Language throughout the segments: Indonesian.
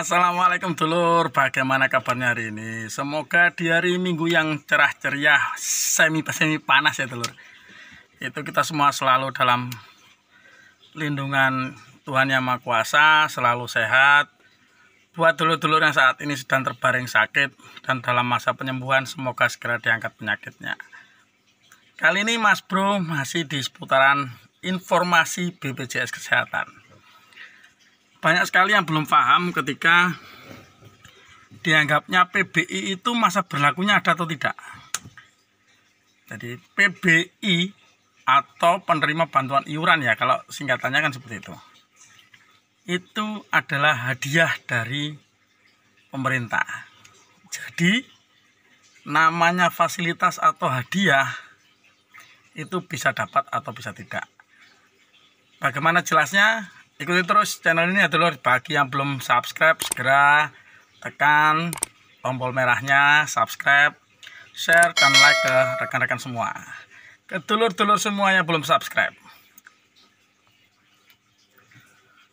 Assalamualaikum dulur, bagaimana kabarnya hari ini? Semoga di hari Minggu yang cerah ceria, semi panas ya dulur. Itu kita semua selalu dalam lindungan Tuhan Yang Maha Kuasa, selalu sehat. Buat dulur-dulur yang saat ini sedang terbaring sakit dan dalam masa penyembuhan, semoga segera diangkat penyakitnya. Kali ini Mas Bro masih di seputaran informasi BPJS Kesehatan. Banyak sekali yang belum paham ketika dianggapnya PBI itu masa berlakunya ada atau tidak. Jadi PBI atau penerima bantuan iuran ya, kalau singkatannya kan seperti itu. Itu adalah hadiah dari pemerintah. Jadi namanya fasilitas atau hadiah itu bisa dapat atau bisa tidak. Bagaimana jelasnya? Ikuti terus channel ini ya dulur. Bagi yang belum subscribe, segera tekan tombol merahnya, subscribe, share, dan like ke rekan-rekan semua. Ke dulur-dulur semua yang belum subscribe.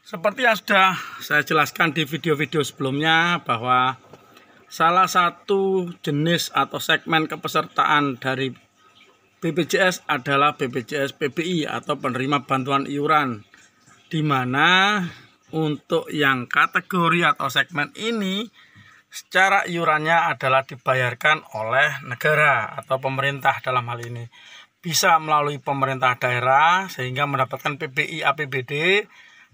Seperti yang sudah saya jelaskan di video-video sebelumnya, bahwa salah satu jenis atau segmen kepesertaan dari BPJS adalah BPJS PBI atau penerima bantuan iuran, di mana untuk yang kategori atau segmen ini secara iurannya adalah dibayarkan oleh negara atau pemerintah. Dalam hal ini bisa melalui pemerintah daerah sehingga mendapatkan PBI APBD,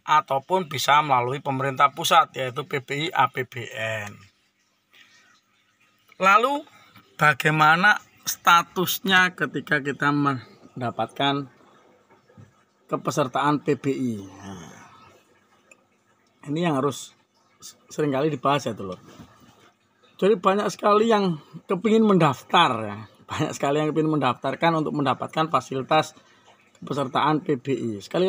ataupun bisa melalui pemerintah pusat yaitu PBI APBN. Lalu bagaimana statusnya ketika kita mendapatkan kepesertaan PBI? Nah, ini yang harus seringkali dibahas ya dulur. Jadi banyak sekali yang kepingin mendaftar ya, banyak sekali yang kepingin mendaftarkan untuk mendapatkan fasilitas kepesertaan PBI. Sekali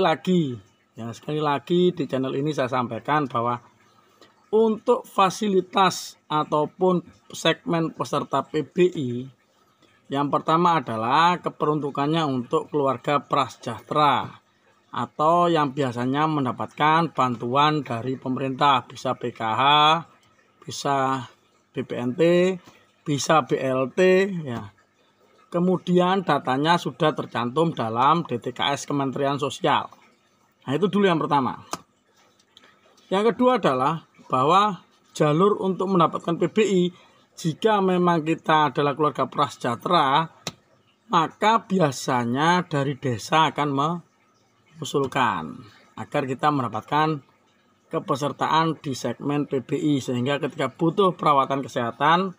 lagi di channel ini saya sampaikan bahwa untuk fasilitas ataupun segmen peserta PBI, yang pertama adalah keperuntukannya untuk keluarga prasejahtera atau yang biasanya mendapatkan bantuan dari pemerintah, bisa PKH, bisa BPNT, bisa BLT ya. Kemudian datanya sudah tercantum dalam DTKS Kementerian Sosial. Nah, itu dulu yang pertama. Yang kedua adalah bahwa jalur untuk mendapatkan PBI, jika memang kita adalah keluarga prasejahtera, maka biasanya dari desa akan mengusulkan agar kita mendapatkan kepesertaan di segmen PBI, sehingga ketika butuh perawatan kesehatan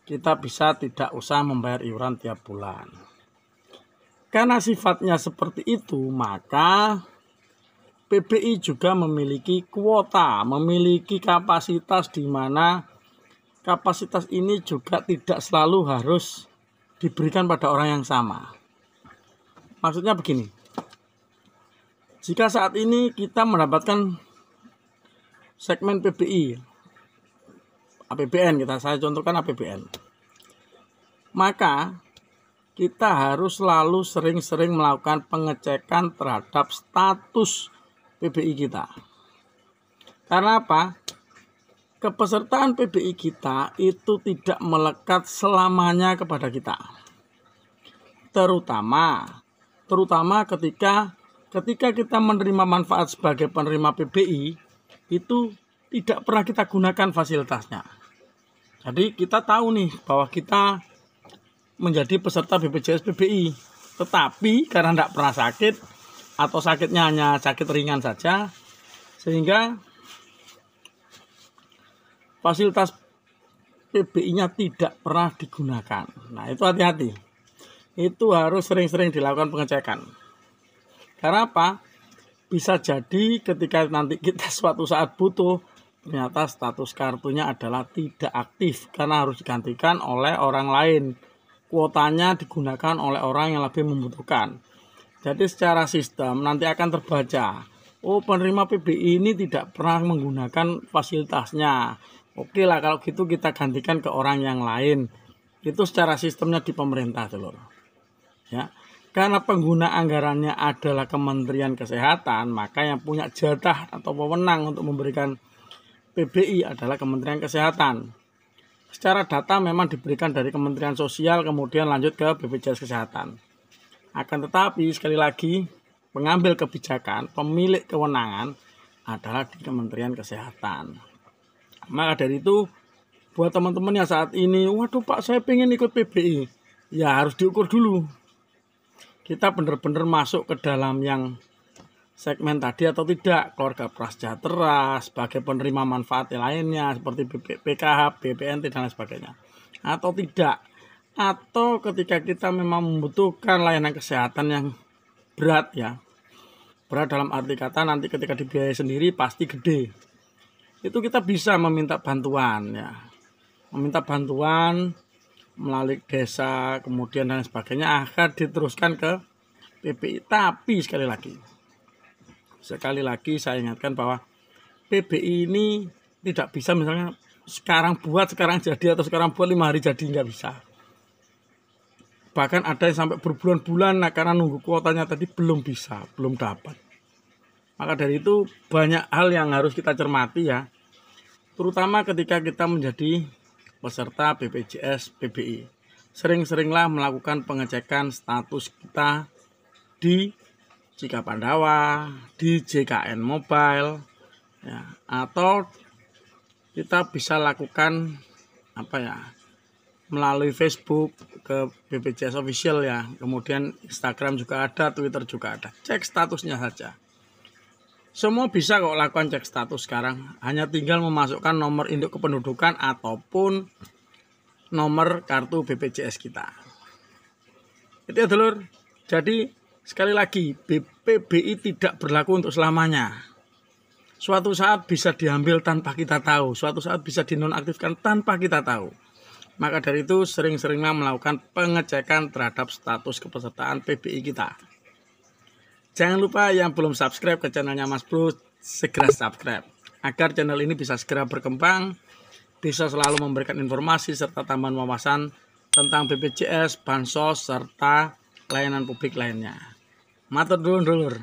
kita bisa tidak usah membayar iuran tiap bulan. Karena sifatnya seperti itu, maka PBI juga memiliki kuota, memiliki kapasitas, di mana kapasitas ini juga tidak selalu harus diberikan pada orang yang sama. Maksudnya begini, jika saat ini kita mendapatkan segmen PBI, APBN, saya contohkan APBN, maka kita harus selalu sering-sering melakukan pengecekan terhadap status PBI kita. Karena apa? Kepesertaan PBI kita itu tidak melekat selamanya kepada kita. Terutama ketika kita menerima manfaat sebagai penerima PBI, itu tidak pernah kita gunakan fasilitasnya. Jadi kita tahu nih bahwa kita menjadi peserta BPJS PBI, tetapi karena tidak pernah sakit atau sakitnya hanya sakit ringan saja, sehingga fasilitas PBI-nya tidak pernah digunakan. Nah, itu hati-hati. Itu harus sering-sering dilakukan pengecekan. Karena apa? Bisa jadi ketika nanti kita suatu saat butuh, ternyata status kartunya adalah tidak aktif karena harus digantikan oleh orang lain. Kuotanya digunakan oleh orang yang lebih membutuhkan. Jadi secara sistem nanti akan terbaca, oh penerima PBI ini tidak pernah menggunakan fasilitasnya. Oke lah, kalau gitu kita gantikan ke orang yang lain. Itu secara sistemnya di pemerintah dulur. Ya. Karena pengguna anggarannya adalah Kementerian Kesehatan, maka yang punya jatah atau wewenang untuk memberikan PBI adalah Kementerian Kesehatan. Secara data memang diberikan dari Kementerian Sosial kemudian lanjut ke BPJS Kesehatan. Akan tetapi sekali lagi pengambil kebijakan, pemilik kewenangan adalah di Kementerian Kesehatan. Maka dari itu buat teman-teman yang saat ini, waduh Pak saya pengen ikut PBI, ya harus diukur dulu. Kita benar-benar masuk ke dalam yang segmen tadi atau tidak, keluarga prasejahtera, sebagai penerima manfaat lainnya seperti PKH, BPNT dan lain sebagainya, atau tidak. Atau ketika kita memang membutuhkan layanan kesehatan yang berat ya, berat dalam arti kata nanti ketika dibiayai sendiri pasti gede, itu kita bisa meminta bantuan ya, meminta bantuan melalui desa kemudian dan sebagainya akan diteruskan ke PBI. Tapi sekali lagi saya ingatkan bahwa PBI ini tidak bisa misalnya sekarang buat sekarang jadi atau sekarang buat 5 hari jadi, nggak bisa. Bahkan ada yang sampai berbulan-bulan karena nunggu kuotanya tadi belum bisa, belum dapat. Maka dari itu banyak hal yang harus kita cermati ya, terutama ketika kita menjadi peserta BPJS PBI. Sering-seringlah melakukan pengecekan status kita di Cikapandawa, di JKN Mobile ya, atau kita bisa lakukan melalui Facebook ke BPJS Official ya, kemudian Instagram juga ada, Twitter juga ada. Cek statusnya saja. Semua bisa kok lakukan cek status sekarang, hanya tinggal memasukkan nomor induk kependudukan ataupun nomor kartu BPJS kita. Itu ya dulur. Jadi sekali lagi PBI tidak berlaku untuk selamanya. Suatu saat bisa diambil tanpa kita tahu, suatu saat bisa dinonaktifkan tanpa kita tahu. Maka dari itu sering-seringlah melakukan pengecekan terhadap status kepesertaan PBI kita. Jangan lupa yang belum subscribe ke channelnya Mas Bro, segera subscribe. Agar channel ini bisa segera berkembang, bisa selalu memberikan informasi serta tambahan wawasan tentang BPJS, bansos, serta layanan publik lainnya. Matur nuwun dulur.